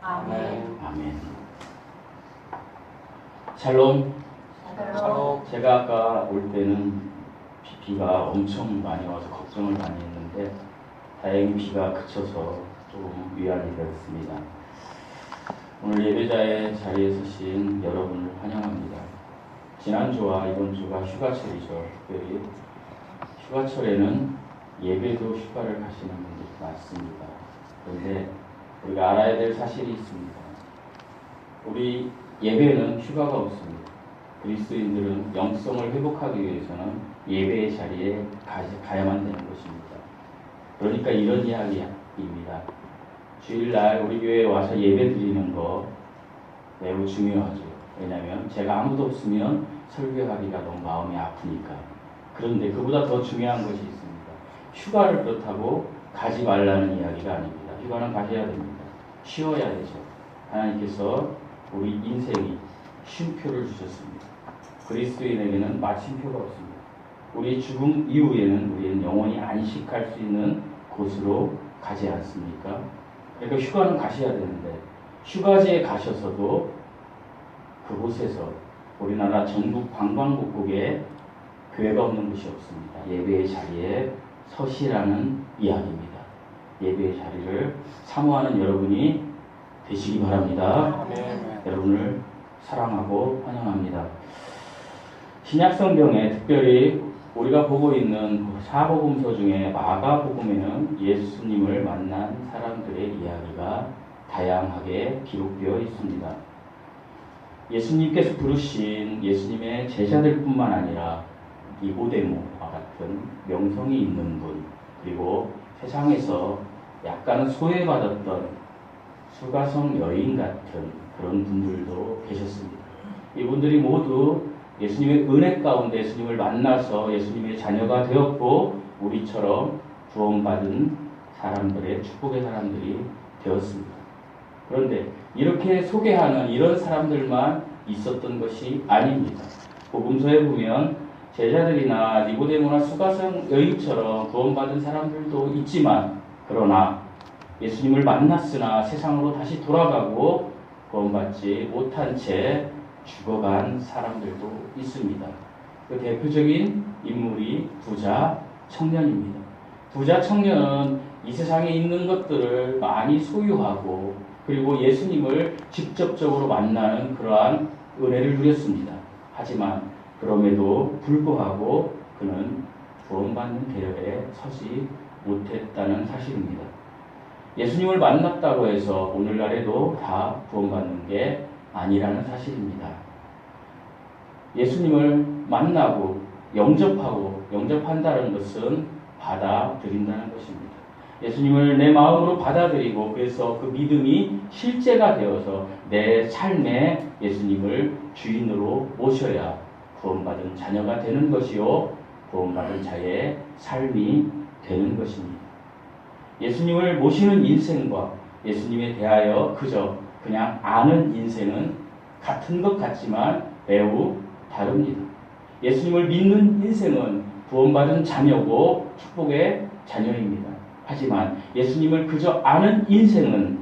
아멘. 아멘. 샬롬. 샬롬. 제가 아까 올 때는 비가 엄청 많이 와서 걱정을 많이 했는데 다행히 비가 그쳐서 좀 위안이 되었습니다. 오늘 예배자의 자리에 서신 여러분을 환영합니다. 지난주와 이번 주가 휴가철이죠. 특별히 휴가철에는 예배도 휴가를 가시는 분들이 많습니다. 그런데 우리가 알아야 될 사실이 있습니다. 우리 예배는 휴가가 없습니다. 그리스도인들은 영성을 회복하기 위해서는 예배의 자리에 가야만 되는 것입니다. 그러니까 이런 이야기입니다. 주일날 우리 교회에 와서 예배 드리는 거 매우 중요하죠. 왜냐하면 제가 아무도 없으면 설교하기가 너무 마음이 아프니까. 그런데 그보다 더 중요한 것이 있습니다. 휴가를 그렇다고 가지 말라는 이야기가 아닙니다. 휴가는 가셔야 됩니다. 쉬어야 되죠. 하나님께서 우리 인생이 쉼표를 주셨습니다. 그리스도인에게는 마침표가 없습니다. 우리 죽음 이후에는 우리는 영원히 안식할 수 있는 곳으로 가지 않습니까? 그러니까 휴가는 가셔야 되는데 휴가지에 가셔서도 그곳에서 우리나라 전국 방방곡곡에 교회가 없는 곳이 없습니다. 예배의 자리에 서시라는 이야기입니다. 예배의 자리를 사모하는 여러분이 되시기 바랍니다. 여러분을 사랑하고 환영합니다. 신약성경에 특별히 우리가 보고 있는 사복음서 중에 마가복음에는 예수님을 만난 사람들의 이야기가 다양하게 기록되어 있습니다. 예수님께서 부르신 예수님의 제자들뿐만 아니라 니고데모와 같은 명성이 있는 분, 그리고 세상에서 약간은 소외받았던 수가성 여인 같은 그런 분들도 계셨습니다. 이분들이 모두 예수님의 은혜 가운데 예수님을 만나서 예수님의 자녀가 되었고 우리처럼 구원받은 사람들의 축복의 사람들이 되었습니다. 그런데 이렇게 소개하는 이런 사람들만 있었던 것이 아닙니다. 복음서에 보면 제자들이나 니고데모나 수가성 여인처럼 구원받은 사람들도 있지만 그러나 예수님을 만났으나 세상으로 다시 돌아가고 구원받지 못한 채 죽어간 사람들도 있습니다. 그 대표적인 인물이 부자 청년입니다. 부자 청년은 이 세상에 있는 것들을 많이 소유하고 그리고 예수님을 직접적으로 만나는 그러한 은혜를 누렸습니다. 하지만 그럼에도 불구하고 그는 구원받는 대열에 서지 못했다는 사실입니다. 예수님을 만났다고 해서 오늘날에도 다 구원받는 게 아니라는 사실입니다. 예수님을 만나고 영접한다는 것은 받아들인다는 것입니다. 예수님을 내 마음으로 받아들이고 그래서 그 믿음이 실제가 되어서 내 삶에 예수님을 주인으로 모셔야 구원받은 자녀가 되는 것이요 구원받은 자의 삶이 되는 것입니다. 예수님을 모시는 인생과 예수님에 대하여 그냥 아는 인생은 같은 것 같지만 매우 다릅니다. 예수님을 믿는 인생은 구원받은 자녀고 축복의 자녀입니다. 하지만 예수님을 그저 아는 인생은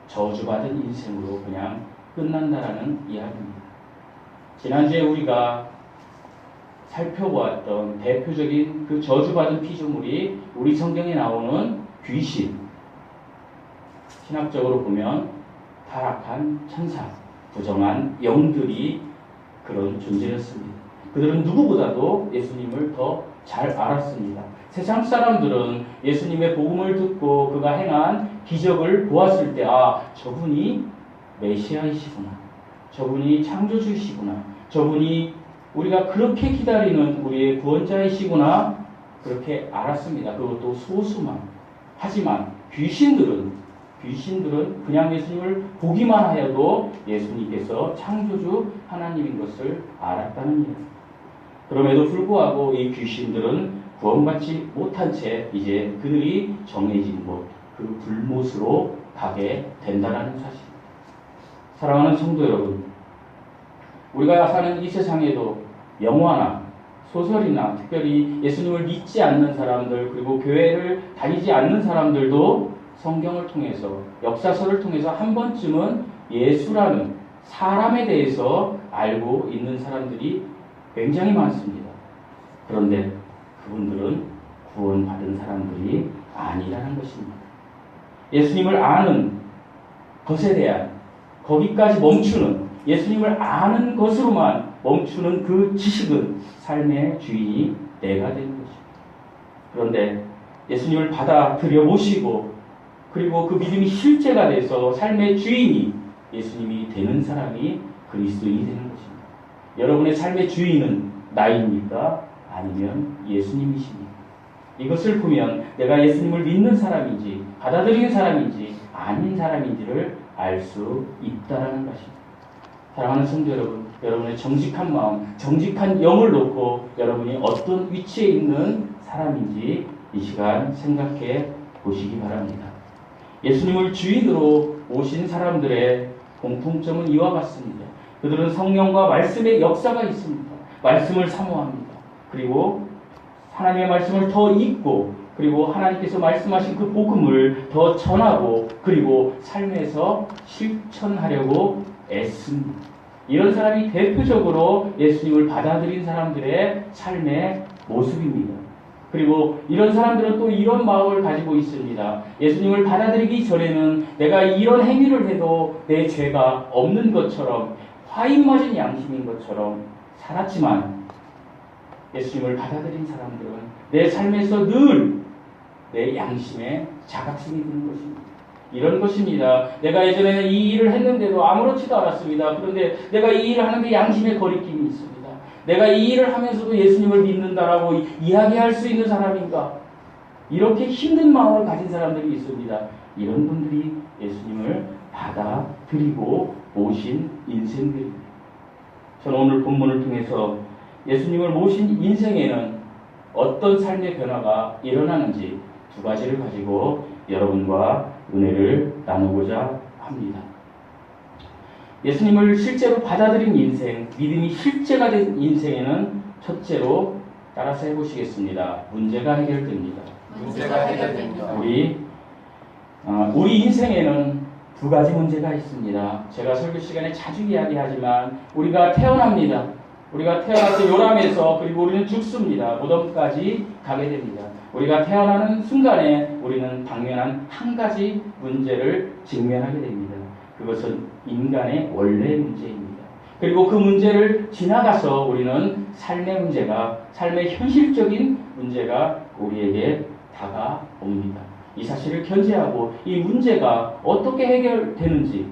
저주받은 인생으로 그냥 끝난다라는 이야기입니다. 지난주에 우리가 살펴보았던 대표적인 그 저주받은 피조물이 우리 성경에 나오는 귀신. 신학적으로 보면 타락한 천사, 부정한 영들이 그런 존재였습니다. 그들은 누구보다도 예수님을 더 잘 알았습니다. 세상 사람들은 예수님의 복음을 듣고 그가 행한 기적을 보았을 때 저분이 메시아이시구나. 저분이 창조주이시구나. 저분이 우리가 그렇게 기다리는 우리의 구원자이시구나. 그렇게 알았습니다. 그것도 소수만. 하지만 귀신들은 그냥 예수님을 보기만 하여도 예수님께서 창조주 하나님인 것을 알았다는 이야기입니다. 그럼에도 불구하고 이 귀신들은 구원받지 못한 채 이제 그들이 정해진 곳, 그 불못으로 가게 된다는 사실입니다. 사랑하는 성도 여러분, 우리가 사는 이 세상에도 영화나 소설이나 특별히 예수님을 믿지 않는 사람들 그리고 교회를 다니지 않는 사람들도 성경을 통해서 역사서를 통해서 한 번쯤은 예수라는 사람에 대해서 알고 있는 사람들이 굉장히 많습니다. 그런데 그분들은 구원받은 사람들이 아니라는 것입니다. 예수님을 아는 것에 대한 거기까지 멈추는 예수님을 아는 것으로만 멈추는 그 지식은 삶의 주인이 내가 되는 것입니다. 그런데 예수님을 받아들여 모시고 그리고 그 믿음이 실제가 돼서 삶의 주인이 예수님이 되는 사람이 그리스도인이 되는 것입니다. 여러분의 삶의 주인은 나입니까? 아니면 예수님이십니까? 이것을 보면 내가 예수님을 믿는 사람인지 받아들이는 사람인지 아닌 사람인지를 알 수 있다는 것입니다. 사랑하는 성도 여러분, 여러분의 정직한 마음, 정직한 영을 놓고 여러분이 어떤 위치에 있는 사람인지 이 시간 생각해 보시기 바랍니다. 예수님을 주인으로 모신 사람들의 공통점은 이와 같습니다. 그들은 성령과 말씀의 역사가 있습니다. 말씀을 사모합니다. 그리고 하나님의 말씀을 더 읽고 그리고 하나님께서 말씀하신 그 복음을 더 전하고 그리고 삶에서 실천하려고 애씁니다. 이런 사람이 대표적으로 예수님을 받아들인 사람들의 삶의 모습입니다. 그리고 이런 사람들은 또 이런 마음을 가지고 있습니다. 예수님을 받아들이기 전에는 내가 이런 행위를 해도 내 죄가 없는 것처럼 화인 맞은 양심인 것처럼 살았지만 예수님을 받아들인 사람들은 내 삶에서 늘 내 양심에 자각심이 드는 것입니다. 이런 것입니다. 내가 예전에는 이 일을 했는데도 아무렇지도 않았습니다. 그런데 내가 이 일을 하는데 양심에 거리낌이 있습니다. 내가 이 일을 하면서도 예수님을 믿는다라고 이야기할 수 있는 사람인가? 이렇게 힘든 마음을 가진 사람들이 있습니다. 이런 분들이 예수님을 받아들이고 모신 인생들입니다. 저는 오늘 본문을 통해서 예수님을 모신 인생에는 어떤 삶의 변화가 일어나는지 두 가지를 가지고 여러분과 은혜를 나누고자 합니다. 예수님을 실제로 받아들인 인생, 믿음이 실제가 된 인생에는 첫째로 따라서 해보시겠습니다. 문제가 해결됩니다. 문제가 해결됩니다. 우리 인생에는 두 가지 문제가 있습니다. 제가 설교 시간에 자주 이야기하지만 우리가 태어납니다. 우리가 태어나서 요람에서 그리고 우리는 죽습니다. 무덤까지 가게 됩니다. 우리가 태어나는 순간에 우리는 당면한 한 가지 문제를 직면하게 됩니다. 그것은 인간의 원래 문제입니다. 그리고 그 문제를 지나가서 우리는 삶의 문제가, 삶의 현실적인 문제가 우리에게 다가옵니다. 이 사실을 견지하고 이 문제가 어떻게 해결되는지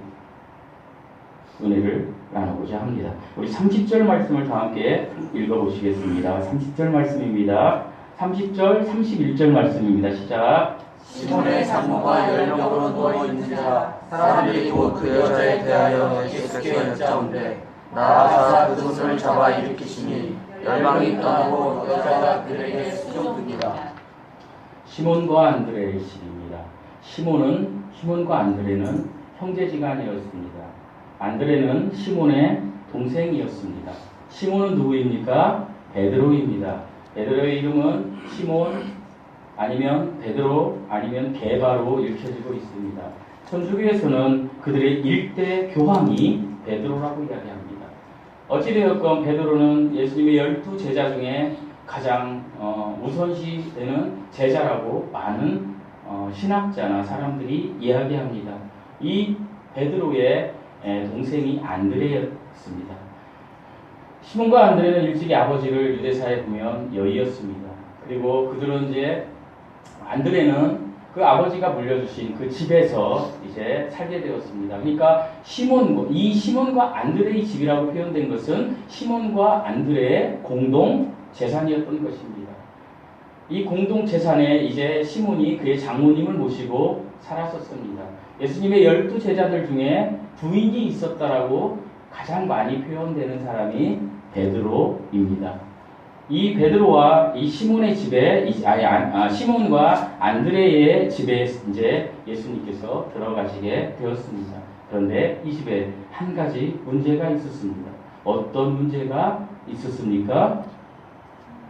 은혜를 나누고자 합니다. 우리 30절 말씀을 다 함께 읽어보시겠습니다. 30절 말씀입니다. 30절, 31절 말씀입니다. 시작. 시몬의 장모가 열명으로 누워있는 자 사람들이 곧 그 여자에 대하여 예수께 여짜온대 나아가사 그 손을 잡아 일으키시니 열방이 떠나고 여자가 그에게 수종됩니다. 시몬과 안드레의 시입니다. 시몬과 안드레는 형제지간이었습니다. 안드레는 시몬의 동생이었습니다. 시몬은 누구입니까? 베드로입니다. 베드로의 이름은 시몬 아니면 베드로 아니면 게바로 읽혀지고 있습니다. 천주교에서는 그들의 일대 교황이 베드로라고 이야기합니다. 어찌되었건 베드로는 예수님의 12 제자 중에 가장 우선시되는 제자라고 많은 신학자나 사람들이 이야기합니다. 이 베드로의 동생이 안드레였습니다. 시몬과 안드레는 일찍이 아버지를 유대사에 보면 여의었습니다. 그리고 그들은 이제 안드레는 그 아버지가 물려주신 그 집에서 이제 살게 되었습니다. 그러니까 이 시몬과 안드레의 집이라고 표현된 것은 시몬과 안드레의 공동 재산이었던 것입니다. 이 공동 재산에 이제 시몬이 그의 장모님을 모시고 살았었습니다. 예수님의 12 제자들 중에 부인이 있었다라고 가장 많이 표현되는 사람이 베드로입니다. 이 베드로와 이 시몬의 집에 시몬과 안드레의 집에 이제 예수님께서 들어가시게 되었습니다. 그런데 이 집에 한 가지 문제가 있었습니다. 어떤 문제가 있었습니까?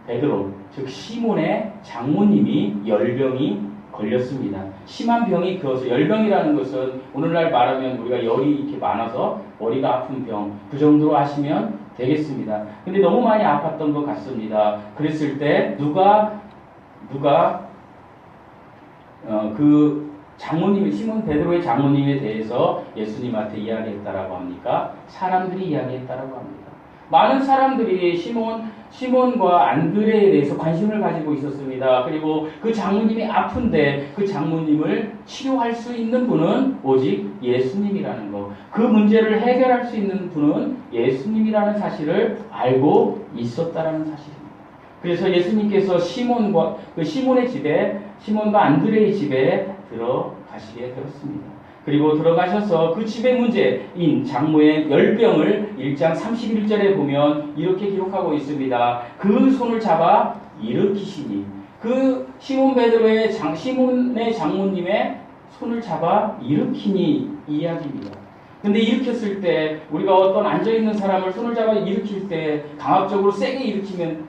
베드로, 즉 시몬의 장모님이 열병이 걸렸습니다. 심한 병이 그어서 열병이라는 것은 오늘날 말하면 우리가 열이 이렇게 많아서 머리가 아픈 병 그 정도로 하시면 되겠습니다. 근데 너무 많이 아팠던 것 같습니다. 그랬을 때 누가 그 장모님 시몬 베드로의 장모님에 대해서 예수님한테 이야기했다라고 합니까? 사람들이 이야기했다라고 합니다. 많은 사람들이 시몬과 안드레에 대해서 관심을 가지고 있었습니다. 그리고 그 장모님이 아픈데 그 장모님을 치료할 수 있는 분은 오직 예수님이라는 것. 그 문제를 해결할 수 있는 분은 예수님이라는 사실을 알고 있었다라는 사실입니다. 그래서 예수님께서 시몬의 집에, 시몬과 안드레의 집에 들어가시게 되었습니다. 그리고 들어가셔서 그 집의 문제인 장모의 열병을 1장 31절에 보면 이렇게 기록하고 있습니다. 그 손을 잡아 일으키시니, 그 시몬 베드로의 시몬의 장모님의 손을 잡아 일으키니 이야기입니다. 근데 일으켰을 때 우리가 어떤 앉아있는 사람을 손을 잡아 일으킬 때 강압적으로 세게 일으키면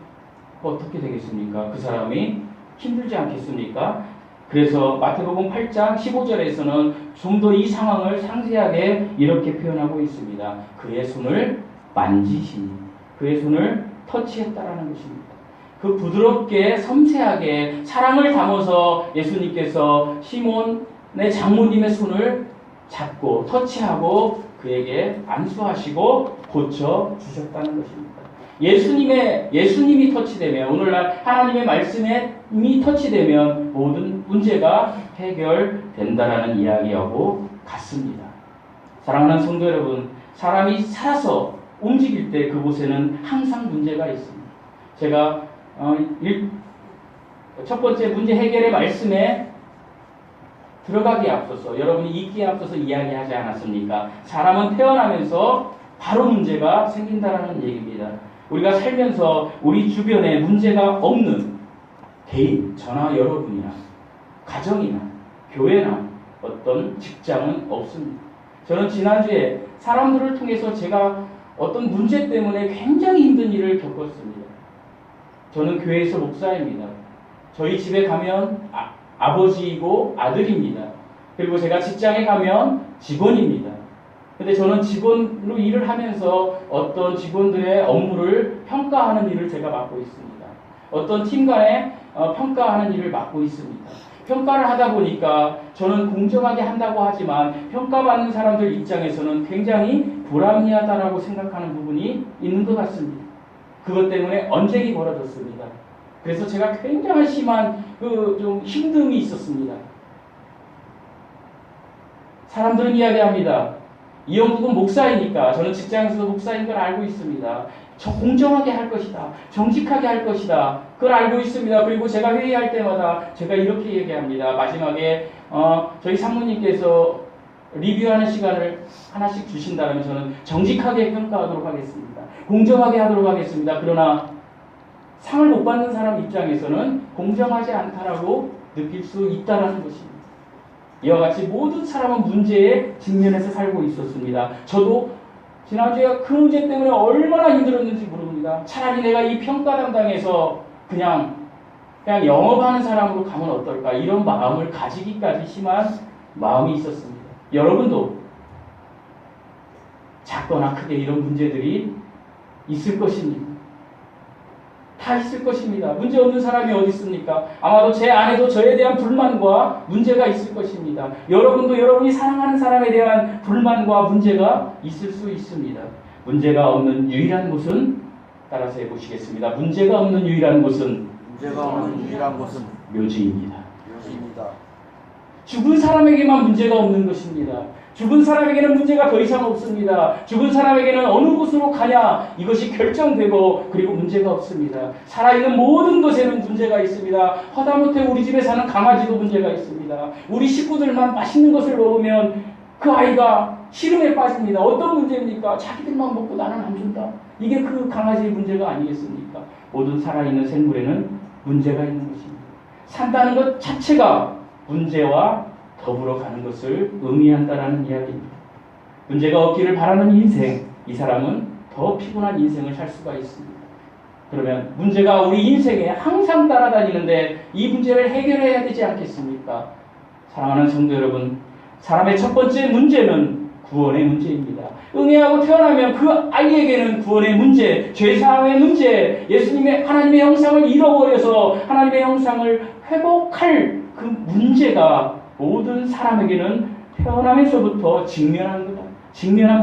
어떻게 되겠습니까? 그 사람이 힘들지 않겠습니까? 그래서 마태복음 8장 15절에서는 좀 더 이 상황을 상세하게 이렇게 표현하고 있습니다. 그의 손을 만지시니, 그의 손을 터치했다라는 것입니다. 그 부드럽게 섬세하게 사랑을 담아서 예수님께서 시몬의 장모님의 손을 잡고 터치하고 그에게 안수하시고 고쳐 주셨다는 것입니다. 예수님이 터치되면, 오늘날 하나님의 말씀이 터치되면 모든 문제가 해결된다라는 이야기하고 같습니다. 사랑하는 성도 여러분, 사람이 살아서 움직일 때 그곳에는 항상 문제가 있습니다. 제가 첫 번째 문제 해결의 말씀에 들어가기에 앞서서, 여러분이 읽기에 앞서서 이야기하지 않았습니까? 사람은 태어나면서 바로 문제가 생긴다라는 얘기입니다. 우리가 살면서 우리 주변에 문제가 없는 개인, 저나 여러분이나 가정이나 교회나 어떤 직장은 없습니다. 저는 지난주에 사람들을 통해서 제가 어떤 문제 때문에 굉장히 힘든 일을 겪었습니다. 저는 교회에서 목사입니다. 저희 집에 가면 아버지이고 아들입니다. 그리고 제가 직장에 가면 직원입니다. 근데 저는 직원으로 일을 하면서 어떤 직원들의 업무를 평가하는 일을 제가 맡고 있습니다. 어떤 팀 간에 평가하는 일을 맡고 있습니다. 평가를 하다 보니까 저는 공정하게 한다고 하지만 평가받는 사람들 입장에서는 굉장히 불합리하다라고 생각하는 부분이 있는 것 같습니다. 그것 때문에 언쟁이 벌어졌습니다. 그래서 제가 굉장히 심한 좀 힘듦이 있었습니다. 사람들은 이야기합니다. 이영국은 목사이니까, 저는 직장에서도 목사인 걸 알고 있습니다. 공정하게 할 것이다. 정직하게 할 것이다. 그걸 알고 있습니다. 그리고 제가 회의할 때마다 제가 이렇게 얘기합니다. 마지막에 저희 상무님께서 리뷰하는 시간을 하나씩 주신다면 저는 정직하게 평가하도록 하겠습니다. 공정하게 하도록 하겠습니다. 그러나 상을 못 받는 사람 입장에서는 공정하지 않다라고 느낄 수 있다는 것입니다. 이와 같이 모든 사람은 문제에 직면해서 살고 있었습니다. 저도 지난주에 그 문제 때문에 얼마나 힘들었는지 모릅니다. 차라리 내가 이 평가 담당에서 그냥 영업하는 사람으로 가면 어떨까, 이런 마음을 가지기까지 심한 마음이 있었습니다. 여러분도 작거나 크게 이런 문제들이 있을 것입니다. 다 있을 것입니다. 문제 없는 사람이 어디 있습니까? 아마도 제 안에도 저에 대한 불만과 문제가 있을 것입니다. 여러분도 여러분이 사랑하는 사람에 대한 불만과 문제가 있을 수 있습니다. 문제가 없는 유일한 곳은, 따라서 해보시겠습니다. 문제가 없는 유일한 곳은 묘지입니다. 죽은 사람에게만 문제가 없는 것입니다. 죽은 사람에게는 문제가 더 이상 없습니다. 죽은 사람에게는 어느 곳으로 가냐, 이것이 결정되고, 그리고 문제가 없습니다. 살아있는 모든 것에는 문제가 있습니다. 허다못해 우리 집에 사는 강아지도 문제가 있습니다. 우리 식구들만 맛있는 것을 먹으면 그 아이가 시름에 빠집니다. 어떤 문제입니까? 자기들만 먹고 나는 안 준다. 이게 그 강아지의 문제가 아니겠습니까? 모든 살아있는 생물에는 문제가 있는 것입니다. 산다는 것 자체가 문제와 더불어 가는 것을 의미한다라는 이야기입니다. 문제가 없기를 바라는 인생, 이 사람은 더 피곤한 인생을 살 수가 있습니다. 그러면 문제가 우리 인생에 항상 따라다니는데 이 문제를 해결해야 되지 않겠습니까? 사랑하는 성도 여러분, 사람의 첫 번째 문제는 구원의 문제입니다. 은혜하고 태어나면 그 아이에게는 구원의 문제, 죄사함의 문제, 예수님의 하나님의 형상을 잃어버려서 하나님의 형상을 회복할 그 문제가 모든 사람에게는 태어나면서부터 직면한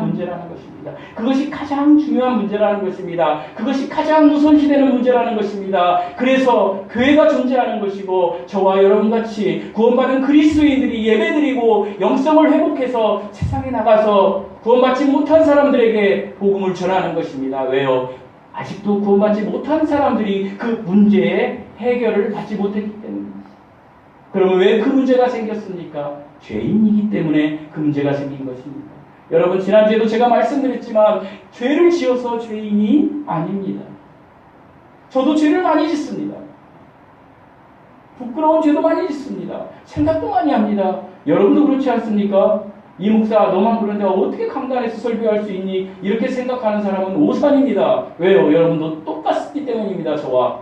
문제라는 것입니다. 그것이 가장 중요한 문제라는 것입니다. 그것이 가장 우선시되는 문제라는 것입니다. 그래서 교회가 존재하는 것이고 저와 여러분같이 구원받은 그리스도인들이 예배드리고 영성을 회복해서 세상에 나가서 구원받지 못한 사람들에게 복음을 전하는 것입니다. 왜요? 아직도 구원받지 못한 사람들이 그 문제의 해결을 받지 못했기 때문입니다. 그러면 왜 그 문제가 생겼습니까? 죄인이기 때문에 그 문제가 생긴 것입니다. 여러분, 지난주에도 제가 말씀드렸지만 죄를 지어서 죄인이 아닙니다. 저도 죄를 많이 짓습니다. 부끄러운 죄도 많이 짓습니다. 생각도 많이 합니다. 여러분도 그렇지 않습니까? 이 목사 너만 그런데 어떻게 강단에서 설교할 수 있니? 이렇게 생각하는 사람은 오산입니다. 왜요? 여러분도 똑같기 때문입니다. 저와.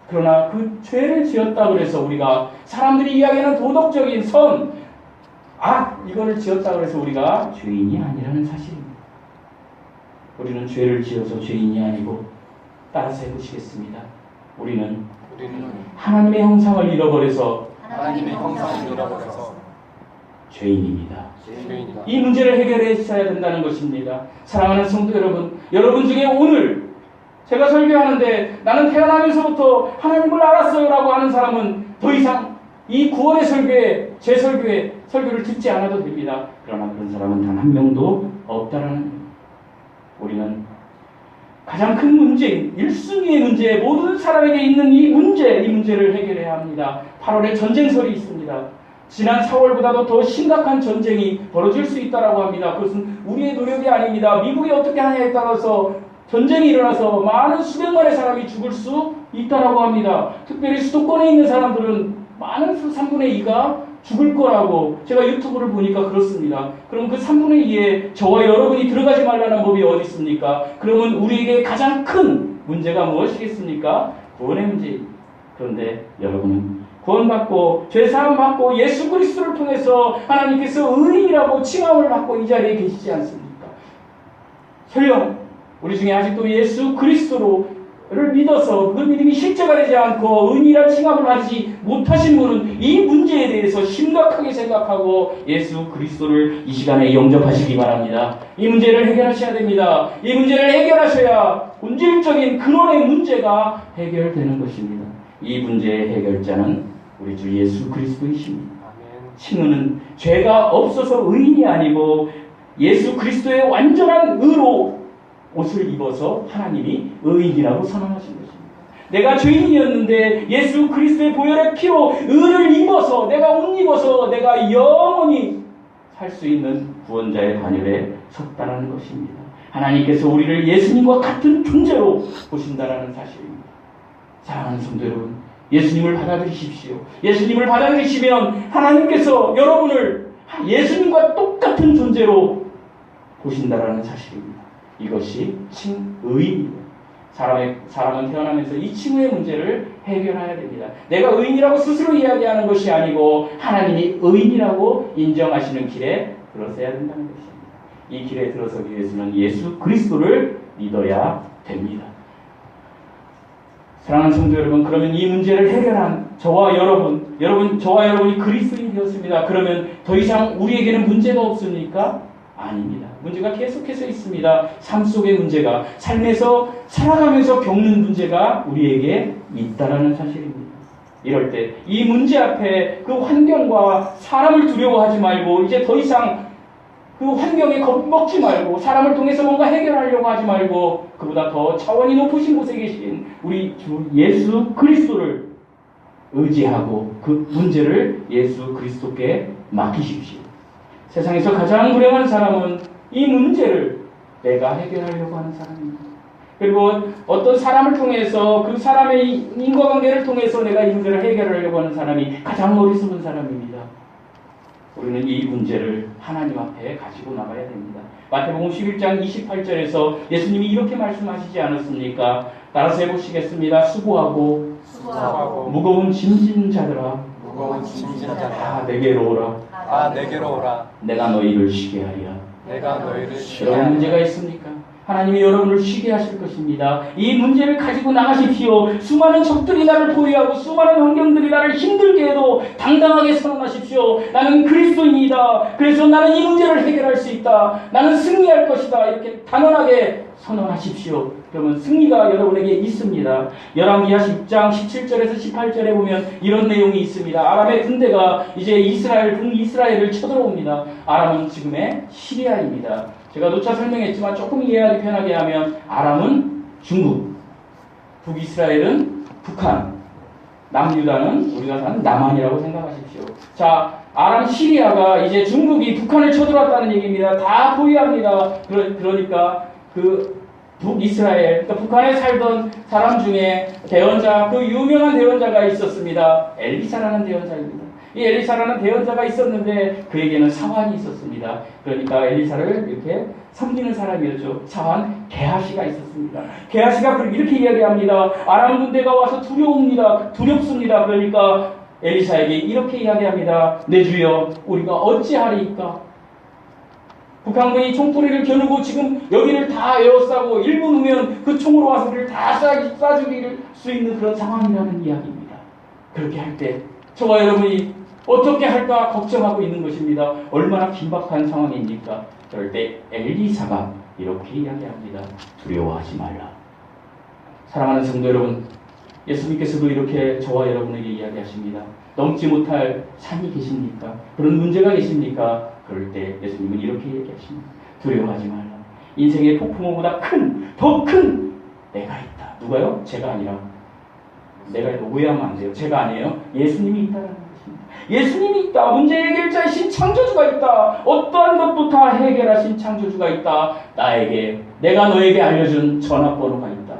그러나 그 죄를 지었다 그래서 우리가 사람들이 이야기하는 도덕적인 선, 이거를 지었다 그래서 우리가 죄인이 아니라는 사실입니다. 우리는 죄를 지어서 죄인이 아니고, 따라서 해보시겠습니다. 우리는 하나님의 형상을 잃어버려서 죄인입니다. 이 문제를 해결해야 된다는 것입니다. 사랑하는 성도 여러분, 여러분 중에 오늘 제가 설교하는데 나는 태어나면서부터 하나님을 알았어요 라고 하는 사람은 더 이상 이 구원의 설교에, 제 설교에 설교를 듣지 않아도 됩니다. 그러나 그런 사람은 단 한 명도 없다라는 겁니다. 우리는 가장 큰 문제인 1순위의 문제, 모든 사람에게 있는 이 문제를 해결해야 합니다. 8월에 전쟁설이 있습니다. 지난 4월보다도 더 심각한 전쟁이 벌어질 수 있다고 합니다. 그것은 우리의 노력이 아닙니다. 미국이 어떻게 하냐에 따라서 전쟁이 일어나서 많은 수백만의 사람이 죽을 수 있다고 합니다. 특별히 수도권에 있는 사람들은 많은 3분의 2가 죽을 거라고 제가 유튜브를 보니까 그렇습니다. 그럼 그 3분의 2에 저와 여러분이 들어가지 말라는 법이 어디 있습니까? 그러면 우리에게 가장 큰 문제가 무엇이겠습니까? 구원의 문제입니다. 그런데 여러분은 구원받고 죄사함 받고 예수 그리스도를 통해서 하나님께서 의인이라고 칭함을 받고 이 자리에 계시지 않습니까? 설령 우리 중에 아직도 예수 그리스도를 믿어서 그 믿음이 실제가 되지 않고 의인이란 칭함을 받지 못하신 분은 이 문제에 대해서 심각하게 생각하고 예수 그리스도를 이 시간에 영접하시기 바랍니다. 이 문제를 해결하셔야 됩니다. 이 문제를 해결하셔야 본질적인 근원의 문제가 해결되는 것입니다. 이 문제의 해결자는 우리 주 예수 그리스도이십니다. 칭의는 죄가 없어서 의인이 아니고 예수 그리스도의 완전한 의로 옷을 입어서 하나님이 의인이라고 선언하신 것입니다. 내가 죄인이었는데 예수 그리스도의 보혈의 피로 의를 입어서 내가 옷 입어서 내가 영원히 살 수 있는 구원자의 반열에 섰다는 것입니다. 하나님께서 우리를 예수님과 같은 존재로 보신다는 사실입니다. 사랑하는 성도 여러분, 예수님을 받아들이십시오. 예수님을 받아들이시면 하나님께서 여러분을 예수님과 똑같은 존재로 보신다는 사실입니다. 이것이 칭의입니다. 사람은 태어나면서 이 칭의의 문제를 해결해야 됩니다. 내가 의인이라고 스스로 이야기하는 것이 아니고 하나님이 의인이라고 인정하시는 길에 들어서야 된다는 것입니다. 이 길에 들어서기 위해서는 예수 그리스도를 믿어야 됩니다. 사랑하는 성도 여러분, 그러면 이 문제를 해결한 저와 여러분이 그리스도인이 되었습니다. 그러면 더 이상 우리에게는 문제가 없습니까? 아닙니다. 문제가 계속해서 있습니다. 삶 속의 문제가, 삶에서 살아가면서 겪는 문제가 우리에게 있다라는 사실입니다. 이럴 때 이 문제 앞에 그 환경과 사람을 두려워하지 말고 이제 더 이상 그 환경에 겁먹지 말고 사람을 통해서 뭔가 해결하려고 하지 말고 그보다 더 차원이 높으신 곳에 계신 우리 주 예수 그리스도를 의지하고 그 문제를 예수 그리스도께 맡기십시오. 세상에서 가장 불행한 사람은 이 문제를 내가 해결하려고 하는 사람입니다. 그리고 어떤 사람을 통해서 그 사람의 인과관계를 통해서 내가 이 문제를 해결하려고 하는 사람이 가장 어리석은 사람입니다. 우리는 이 문제를 하나님 앞에 가지고 나가야 됩니다. 마태복음 11장 28절에서 예수님이 이렇게 말씀하시지 않았습니까? 따라서 해보시겠습니다. 수고하고 무거운 짐진 자들아 무거운 짐진 자들아 다 내게로 오라. 다 내게로 오라. 내가 너희를 쉬게 하리라. 내가 너희를 쉬게 여러분 하리라. 문제가 있습니까? 하나님이 여러분을 쉬게 하실 것입니다. 이 문제를 가지고 나가십시오. 수많은 적들이 나를 보유하고 수많은 환경들이 나를 힘들게 해도 당당하게 선언하십시오. 나는 그리스도인이다. 그래서 나는 이 문제를 해결할 수 있다. 나는 승리할 것이다. 이렇게 단언하게 선언하십시오. 그러면 승리가 여러분에게 있습니다. 열왕기하 10장 17절에서 18절에 보면 이런 내용이 있습니다. 아람의 군대가 이제 북이스라엘을 쳐들어옵니다. 아람은 지금의 시리아입니다. 제가 누차 설명했지만 조금 이해하기 편하게 하면 아람은 중국, 북이스라엘은 북한, 남유다는 우리가 사는 남한이라고 생각하십시오. 자, 아람 시리아가 이제 중국이 북한을 쳐들어왔다는 얘기입니다. 다 포위합니다. 그러니까 그 북이스라엘, 그러니까 북한에 살던 사람 중에 대언자, 그 유명한 대언자가 있었습니다. 엘리사라는 대언자입니다. 이 엘리사라는 대언자가 있었는데 그에게는 사환이 있었습니다. 그러니까 엘리사를 이렇게 섬기는 사람이었죠. 사환 게하시가 있었습니다. 게하시가 이렇게 이야기합니다. 아람 군대가 와서 두렵습니다. 그러니까 엘리사에게 이렇게 이야기합니다. 내 주여, 우리가 어찌하리이까? 북한군이 총소리를 겨누고 지금 여기를 다 에워싸고 1분 후면 그 총으로 와서 우리를 다 쏴 죽일 수 있는 그런 상황이라는 이야기입니다. 그렇게 할 때 저와 여러분이 어떻게 할까 걱정하고 있는 것입니다. 얼마나 긴박한 상황입니까? 그럴 때 엘리사가 이렇게 이야기합니다. 두려워하지 말라. 사랑하는 성도 여러분, 예수님께서도 이렇게 저와 여러분에게 이야기하십니다. 넘지 못할 산이 계십니까? 그런 문제가 계십니까? 그럴 때 예수님은 이렇게 얘기하십니다. 두려워하지 말라. 인생의 폭풍우보다 더 큰 내가 있다. 누가요? 제가 아니라. 내가 오해하면 안 돼요. 제가 아니에요. 예수님이 있다는 것입니다. 예수님이 있다. 문제 해결자이신 창조주가 있다. 어떠한 것도 다 해결하신 창조주가 있다. 내가 너에게 알려준 전화번호가 있다.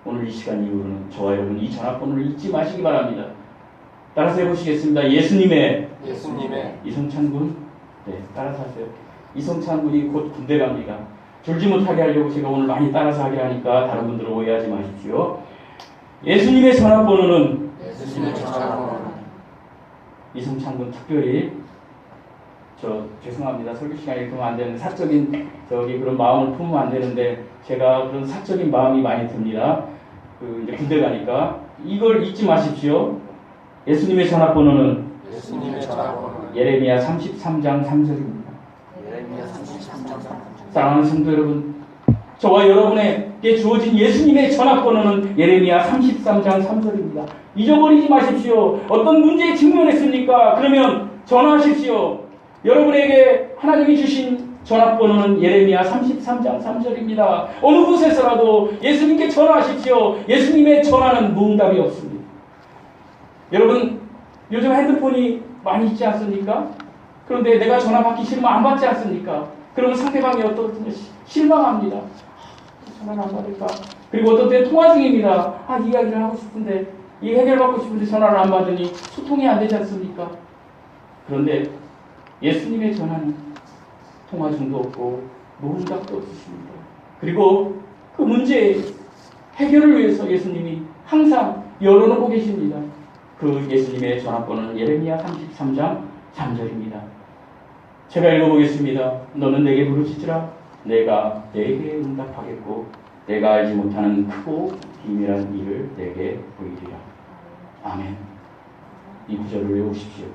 오늘 이 시간 이후로는 저와 여러분 이 전화번호를 잊지 마시기 바랍니다. 따라서 해보시겠습니다. 예수님의 이성찬 군, 네, 따라서 하세요. 이성찬 군이 곧 군대 갑니다. 졸지 못하게 하려고 제가 오늘 많이 따라서 하게 하니까 다른 분들은 오해하지 마십시오. 예수님의 전화번호는 이성찬 군 특별히 죄송합니다. 설교 시간이 이렇게 하면 안 되는데 사적인 그런 마음을 품으면 안 되는데 제가 그런 사적인 마음이 많이 듭니다. 이제 군대 가니까 이걸 잊지 마십시오. 예수님의 전화번호는 예레미야 33장 3절입니다. 사랑하는 성도 여러분, 저와 여러분에게 주어진 예수님의 전화번호는 예레미야 33장 3절입니다. 잊어버리지 마십시오. 어떤 문제에 직면했습니까? 그러면 전화하십시오. 여러분에게 하나님이 주신 전화번호는 예레미야 33장 3절입니다. 어느 곳에서라도 예수님께 전화하십시오. 예수님의 전화는 무응답이 없습니다. 여러분, 요즘 핸드폰이 많이 있지 않습니까? 그런데 내가 전화 받기 싫으면 안 받지 않습니까? 그러면 상대방이 어떤 실망합니다. 전화를 안 받을까? 그리고 어떤 때는 통화 중입니다. 이야기를 하고 싶은데, 이 해결받고 싶은데 전화를 안 받으니 소통이 안 되지 않습니까? 그런데 예수님의 전화는 통화 중도 없고 무응답도 없으십니다. 그리고 그 문제의 해결을 위해서 예수님이 항상 열어놓고 계십니다. 그 예수님의 전화번호는 예레미야 33장 3절입니다. 제가 읽어보겠습니다. 너는 내게 부르짖으라. 내가 내게 응답하겠고 내가 알지 못하는 크고 비밀한 일을 내게 보이리라. 아멘. 이 구절을 외우십시오.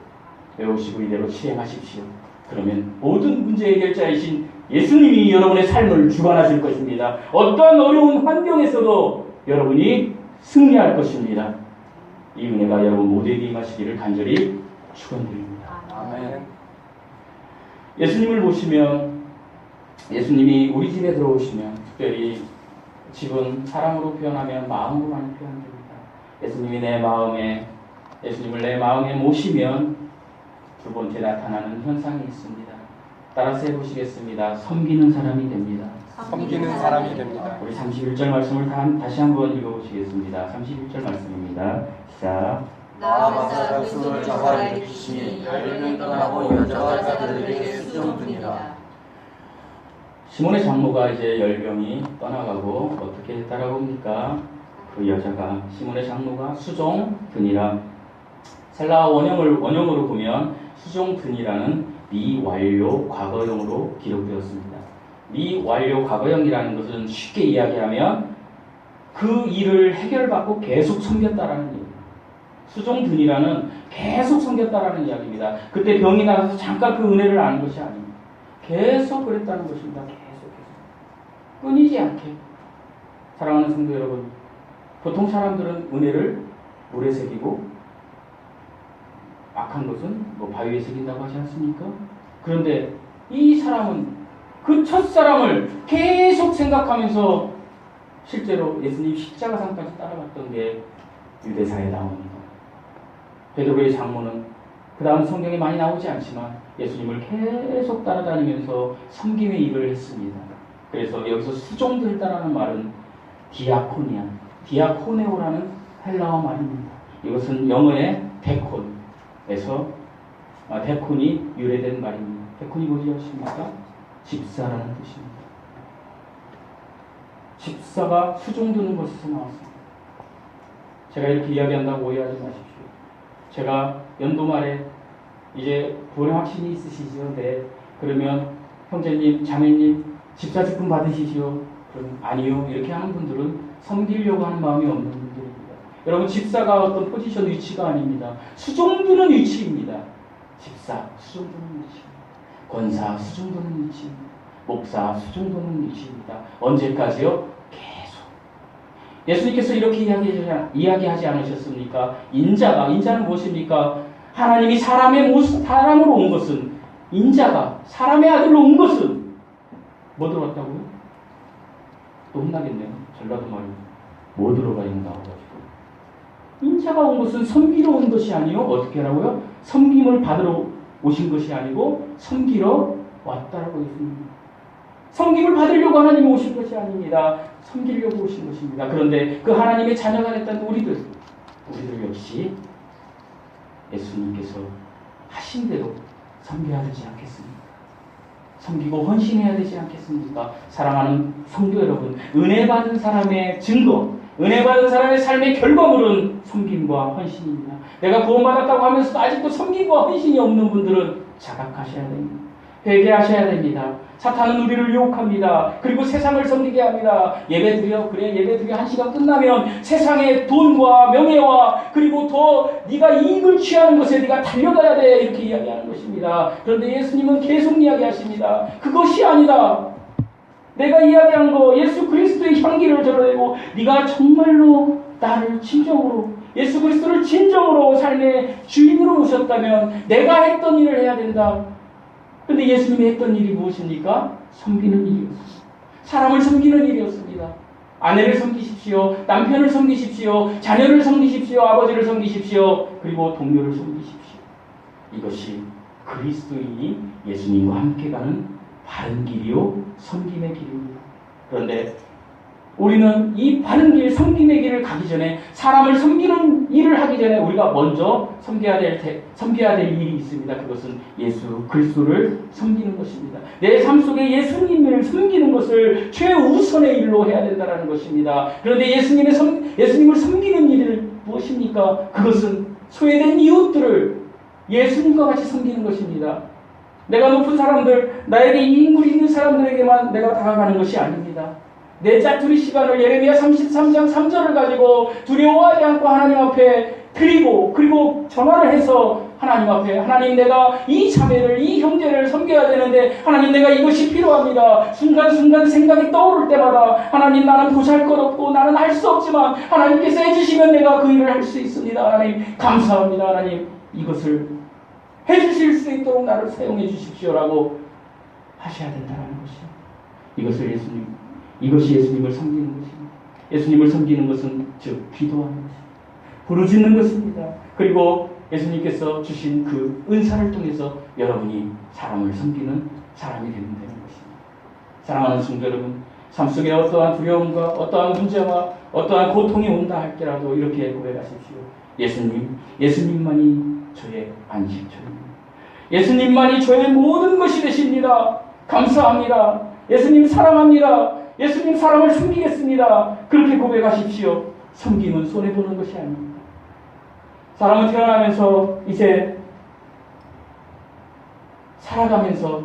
외우시고 이대로 실행하십시오. 그러면 모든 문제 해결자이신 예수님이 여러분의 삶을 주관하실 것입니다. 어떠한 어려운 환경에서도 여러분이 승리할 것입니다. 이 은혜가 여러분 모두에게 임하시기를 간절히 축원드립니다. 아멘. 예수님을 보시면, 예수님이 우리 집에 들어오시면, 특별히 집은 사랑으로 표현하면 마음으로 많이 표현됩니다. 예수님을 내 마음에 모시면 두 번째 나타나는 현상이 있습니다. 따라서 해보시겠습니다. 섬기는 사람이 됩니다. 우리 31절 말씀을 다시 한번 읽어보시겠습니다. 31절 말씀입니다. 시작. 나아가사 백성을 잡아 일으키시니 10명 떠나고 여자와 자들에게 수종드니라. 시몬의 장모가 이제 10명이 떠나가고 어떻게 따라옵니까? 그 여자가, 시몬의 장모가 수종 드니라. 헬라어 원형으로 보면 수종든이라는 미완료 과거형으로 기록되었습니다. 미완료 과거형이라는 것은 쉽게 이야기하면 그 일을 해결받고 계속 섬겼다라는 얘기입니다. 수종든이라는 계속 섬겼다라는 이야기입니다. 그때 병이 나서 잠깐 그 은혜를 아는 것이 아닙니다. 계속 그랬다는 것입니다. 계속해서. 끊이지 않게. 사랑하는 성도 여러분, 보통 사람들은 은혜를 물에 새기고 악한 것은 뭐 바위에 새긴다고 하지 않습니까? 그런데 이 사람은 그 첫사랑을 계속 생각하면서 실제로 예수님 십자가상까지 따라갔던 게 유대사에 나옵니다. 베드로의 장모는 그 다음 성경에 많이 나오지 않지만 예수님을 계속 따라다니면서 섬김의 일을 했습니다. 그래서 여기서 수종들다라는 말은 디아코니아, 디아코네오라는 헬라어 말입니다. 이것은 영어의 데콘에서 데콘이 유래된 말입니다. 데콘이 뭐지 아십니까? 집사라는 뜻입니다. 집사가 수종드는 것에서 나왔습니다. 제가 이렇게 이야기한다고 오해하지 마십시오. 제가 연도 말에 이제 부활의 확신이 있으시죠? 네. 그러면 형제님, 자매님 집사직분 받으시죠? 그럼 아니요. 이렇게 하는 분들은 섬기려고 하는 마음이 없는 분들입니다. 여러분, 집사가 어떤 포지션 위치가 아닙니다. 수종드는 위치입니다. 집사, 수종드는 위치입니다. 권사, 수종드는 위치입니다. 목사, 수종드는 위치입니다. 언제까지요? 계속. 예수님께서 이렇게 이야기하지 않으셨습니까? 인자는 무엇입니까? 하나님이 사람으로 온 것은, 인자가 사람의 아들로 온 것은 뭐 들어왔다고요? 또 혼나겠네요. 전라도 말이 뭐 들어가 있나 가지고. 인자가 온 것은 섬기러 온 것이 아니요. 어떻게 하라고요? 섬김을 받으러 오신 것이 아니고 섬기러 왔다라고 했습니다. 섬김을 받으려고 하나님이 오신 것이 아닙니다. 섬기려고 오신 것입니다. 그런데 그 하나님의 자녀가 됐던 우리들 역시 예수님께서 하신 대로 섬겨야 되지 않겠습니까? 섬기고 헌신해야 되지 않겠습니까? 사랑하는 성도 여러분, 은혜 받은 사람의 증거, 은혜 받은 사람의 삶의 결과물은 섬김과 헌신입니다. 내가 구원받았다고 하면서도 아직도 섬김과 헌신이 없는 분들은 자각하셔야 됩니다. 회개하셔야 됩니다. 사탄은 우리를 유혹합니다. 그리고 세상을 섬기게 합니다. 예배드려. 그래, 예배드려. 1시간 끝나면 세상의 돈과 명예와 그리고 더 네가 이익을 취하는 것에 네가 달려가야 돼. 이렇게 이야기하는 것입니다. 그런데 예수님은 계속 이야기하십니다. 그것이 아니다. 내가 이야기한 거 예수 그리스도의 향기를 드러내고 네가 정말로 나를 진정으로 예수 그리스도를 진정으로 삶의 주인으로 모셨다면 내가 했던 일을 해야 된다. 그런데 예수님이 했던 일이 무엇입니까? 섬기는 일이었습니다. 사람을 섬기는 일이었습니다. 아내를 섬기십시오. 남편을 섬기십시오. 자녀를 섬기십시오. 아버지를 섬기십시오. 그리고 동료를 섬기십시오. 이것이 그리스도인이 예수님과 함께 가는 바른 길이요 섬김의 길입니다. 그런데 우리는 이 바른 길, 섬김의 길을 가기 전에 사람을 섬기는 일을 하기 전에 우리가 먼저 섬겨야 될 일이 있습니다. 그것은 예수 그리스도를 섬기는 것입니다. 내 삶 속에 예수님을 섬기는 것을 최우선의 일로 해야 된다는 것입니다. 그런데 예수님을 섬기는 일은 무엇입니까? 그것은 소외된 이웃들을 예수님과 같이 섬기는 것입니다. 내가 높은 사람들, 나에게 인물 있는 사람들에게만 내가 다가가는 것이 아닙니다. 내 짜투리 시간을 예레미야 33장 3절을 가지고 두려워하지 않고 하나님 앞에 드리고 그리고 전화를 해서 하나님 앞에 하나님 내가 이 자매를 이 형제를 섬겨야 되는데 하나님 내가 이것이 필요합니다. 순간순간 생각이 떠오를 때마다 하나님 나는 보잘것없고 나는 할 수 없지만 하나님께서 해주시면 내가 그 일을 할 수 있습니다. 하나님 감사합니다. 하나님 이것을 해주실 수 있도록 나를 사용해 주십시오라고 하셔야 된다는 것이요. 이것이 예수님을 섬기는 것입니다. 예수님을 섬기는 것은 즉 기도하는 것입니다. 부르짖는 것입니다. 그리고 예수님께서 주신 그 은사를 통해서 여러분이 사람을 섬기는 사람이 되는 것입니다. 사랑하는 성도 여러분, 삶 속에 어떠한 두려움과 어떠한 문제와 어떠한 고통이 온다 할지라도 이렇게 고백하십시오. 예수님만이 저의 안식처입니다. 예수님만이 저의 모든 것이 되십니다. 감사합니다. 예수님 사랑합니다. 예수님 사랑을 섬기겠습니다. 그렇게 고백하십시오. 섬김은 손해보는 것이 아닙니다. 사람은 태어나면서 이제 살아가면서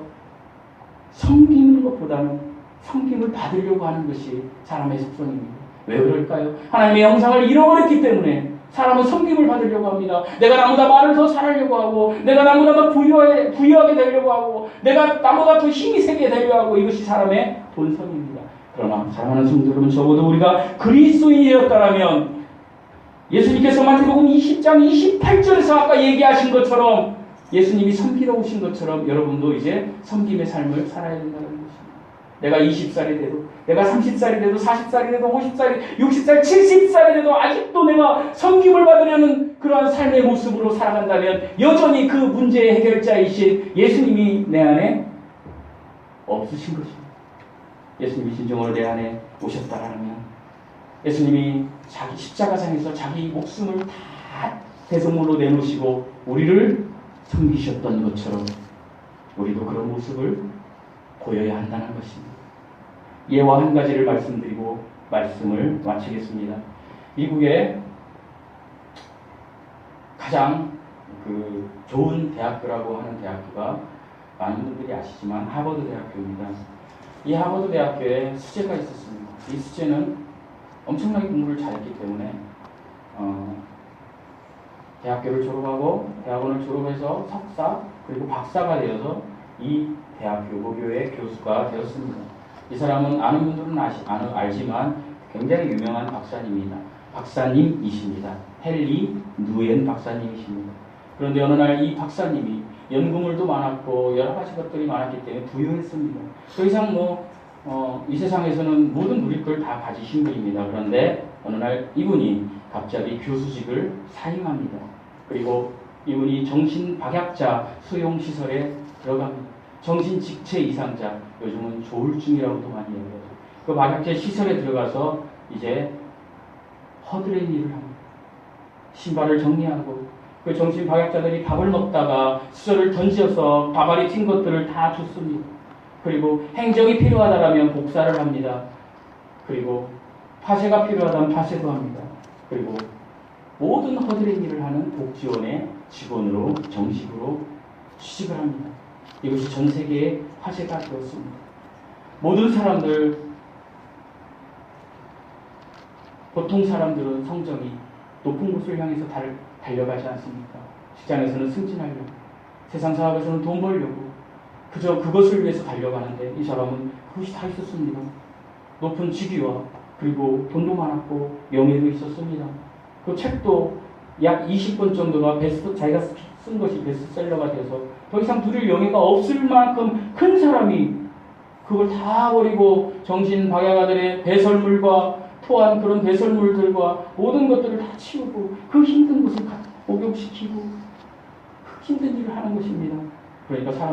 섬기는 것보다는 섬김을 받으려고 하는 것이 사람의 속성입니다. 왜 그럴까요? 하나님의 형상을 잃어버렸기 때문에 사람은 섬김을 받으려고 합니다. 내가 나보다 말을 더 잘하려고 하고, 내가 나보다 더 부유하게 되려고 하고, 내가 나보다 더 힘이 세게 되려고 하고, 이것이 사람의 본성입니다. 그러나 사랑하는 성도 여러분, 적어도 우리가 그리스도인이었다면 예수님께서 마태복음 20장 28절에서 아까 얘기하신 것처럼 예수님이 섬기러 오신 것처럼 여러분도 이제 섬김의 삶을 살아야 된다는 것입니다. 내가 20살이 돼도, 내가 30살이 돼도, 40살이 돼도, 50살이, 60살, 70살이 돼도 아직도 내가 섬김을 받으려는 그러한 삶의 모습으로 살아간다면 여전히 그 문제의 해결자이신 예수님이 내 안에 없으신 것입니다. 예수님이 진정으로 내 안에 오셨다라면 예수님이 자기 십자가상에서 자기 목숨을 다 대속물로 내놓으시고 우리를 섬기셨던 것처럼 우리도 그런 모습을 보여야 한다는 것입니다. 예와 한 가지를 말씀드리고 말씀을 마치겠습니다. 미국의 가장 좋은 대학교라고 하는 대학교가 많은 분들이 아시지만 하버드 대학교입니다. 이 하버드 대학교에 수재가 있었습니다. 이 수재는 엄청나게 공부를 잘했기 때문에 대학교를 졸업하고 대학원을 졸업해서 석사 그리고 박사가 되어서 이 대학교 모교의 교수가 되었습니다. 이 사람은 아는 분들은 알지만 굉장히 유명한 박사님이십니다. 헨리 누엔 박사님이십니다. 그런데 어느 날 이 박사님이 연구물도 많았고 여러 가지 것들이 많았기 때문에 부유했습니다. 더 이상 이 세상에서는 모든 누릴 걸 다 가지신 분입니다. 그런데 어느 날 이분이 갑자기 교수직을 사임합니다. 그리고 이분이 정신박약자 수용시설에 들어갑니다. 정신직체 이상자, 요즘은 조울증이라고도 많이 얘기하죠. 그 박약자 시설에 들어가서 이제 허드렛 일을 합니다. 신발을 정리하고 그 정신박약자들이 밥을 먹다가 수저를 던져서 밥알이 튄 것들을 다 줬습니다. 그리고 행정이 필요하다면 복사를 합니다. 그리고 파쇄가 필요하다면 파쇄도 합니다. 그리고 모든 허드렛 일을 하는 복지원의 직원으로 정식으로 취직을 합니다. 이것이 전 세계의 화제가 되었습니다. 모든 사람들, 보통 사람들은 성적이 높은 곳을 향해서 달려가지 않습니까? 직장에서는 승진하려고, 세상 사업에서는 돈 벌려고, 그저 그것을 위해서 달려가는데 이 사람은 그것이 다 있었습니다. 높은 직위와 그리고 돈도 많았고 명예도 있었습니다. 그 책도 약 20권 정도가 자기가 쓴 것이 베스트셀러가 되어서 더 이상 누릴 영예가 없을 만큼 큰 사람이 그걸 다 버리고 정신박약아들의 배설물과 토한 그런 배설물들과 모든 것들을 다 치우고 그 힘든 곳을 목욕시키고 그 힘든 일을 하는 것입니다. 그러니까 사람